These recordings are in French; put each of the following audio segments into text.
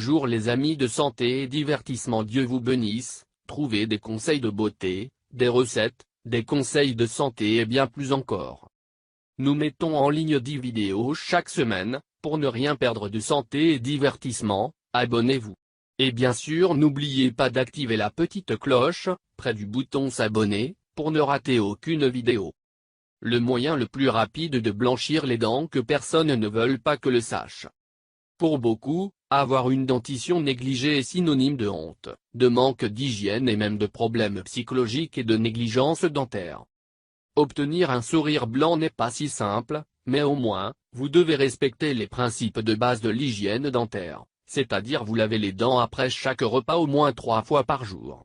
Bonjour les amis de santé et divertissement, Dieu vous bénisse. Trouvez des conseils de beauté, des recettes, des conseils de santé et bien plus encore. Nous mettons en ligne 10 vidéos chaque semaine. Pour ne rien perdre de santé et divertissement, abonnez-vous. Et bien sûr n'oubliez pas d'activer la petite cloche, près du bouton s'abonner, pour ne rater aucune vidéo. Le moyen le plus rapide de blanchir les dents que personne ne veut pas que le sache. Pour beaucoup, avoir une dentition négligée est synonyme de honte, de manque d'hygiène et même de problèmes psychologiques et de négligence dentaire. Obtenir un sourire blanc n'est pas si simple, mais au moins, vous devez respecter les principes de base de l'hygiène dentaire, c'est-à-dire vous laver les dents après chaque repas au moins 3 fois par jour.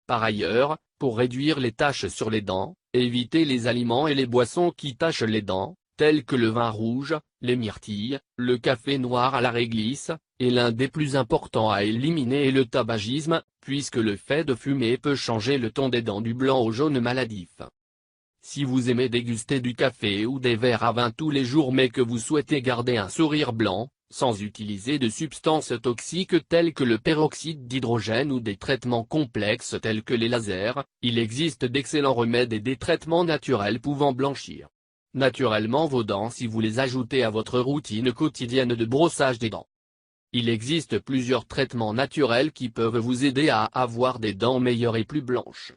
Par ailleurs, pour réduire les taches sur les dents, évitez les aliments et les boissons qui tachent les dents, tels que le vin rouge, les myrtilles, le café noir à la réglisse, et l'un des plus importants à éliminer est le tabagisme, puisque le fait de fumer peut changer le ton des dents du blanc au jaune maladif. Si vous aimez déguster du café ou des verres à vin tous les jours mais que vous souhaitez garder un sourire blanc, sans utiliser de substances toxiques telles que le peroxyde d'hydrogène ou des traitements complexes tels que les lasers, il existe d'excellents remèdes et des traitements naturels pouvant blanchir naturellement vos dents si vous les ajoutez à votre routine quotidienne de brossage des dents. Il existe plusieurs traitements naturels qui peuvent vous aider à avoir des dents meilleures et plus blanches.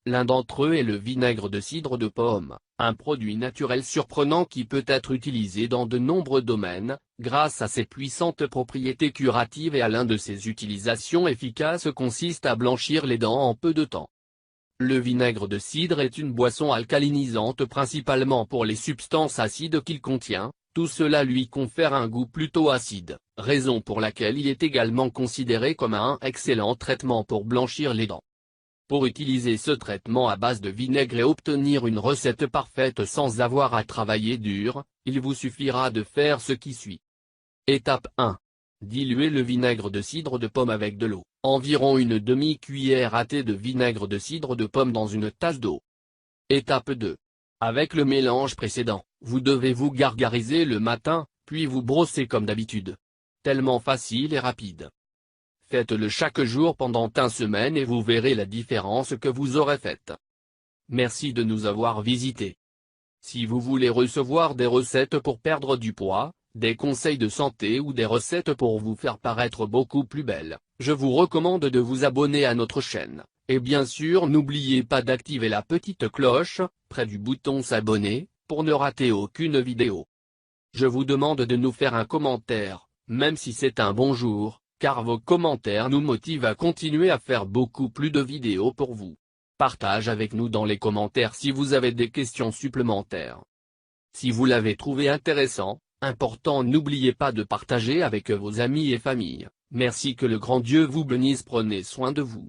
L'un d'entre eux est le vinaigre de cidre de pomme, un produit naturel surprenant qui peut être utilisé dans de nombreux domaines, grâce à ses puissantes propriétés curatives et à l'un de ses utilisations efficaces consiste à blanchir les dents en peu de temps. Le vinaigre de cidre est une boisson alcalinisante principalement pour les substances acides qu'il contient, tout cela lui confère un goût plutôt acide, raison pour laquelle il est également considéré comme un excellent traitement pour blanchir les dents. Pour utiliser ce traitement à base de vinaigre et obtenir une recette parfaite sans avoir à travailler dur, il vous suffira de faire ce qui suit. Étape 1. Diluez le vinaigre de cidre de pomme avec de l'eau, environ une demi-cuillère à thé de vinaigre de cidre de pomme dans une tasse d'eau. Étape 2. Avec le mélange précédent, vous devez vous gargariser le matin, puis vous brosser comme d'habitude. Tellement facile et rapide. Faites-le chaque jour pendant une semaine et vous verrez la différence que vous aurez faite. Merci de nous avoir visités. Si vous voulez recevoir des recettes pour perdre du poids, des conseils de santé ou des recettes pour vous faire paraître beaucoup plus belle, je vous recommande de vous abonner à notre chaîne, et bien sûr n'oubliez pas d'activer la petite cloche, près du bouton s'abonner, pour ne rater aucune vidéo. Je vous demande de nous faire un commentaire, même si c'est un bonjour, car vos commentaires nous motivent à continuer à faire beaucoup plus de vidéos pour vous. Partage avec nous dans les commentaires si vous avez des questions supplémentaires. Si vous l'avez trouvé intéressant, important, n'oubliez pas de partager avec vos amis et familles. Merci, que le grand Dieu vous bénisse, prenez soin de vous.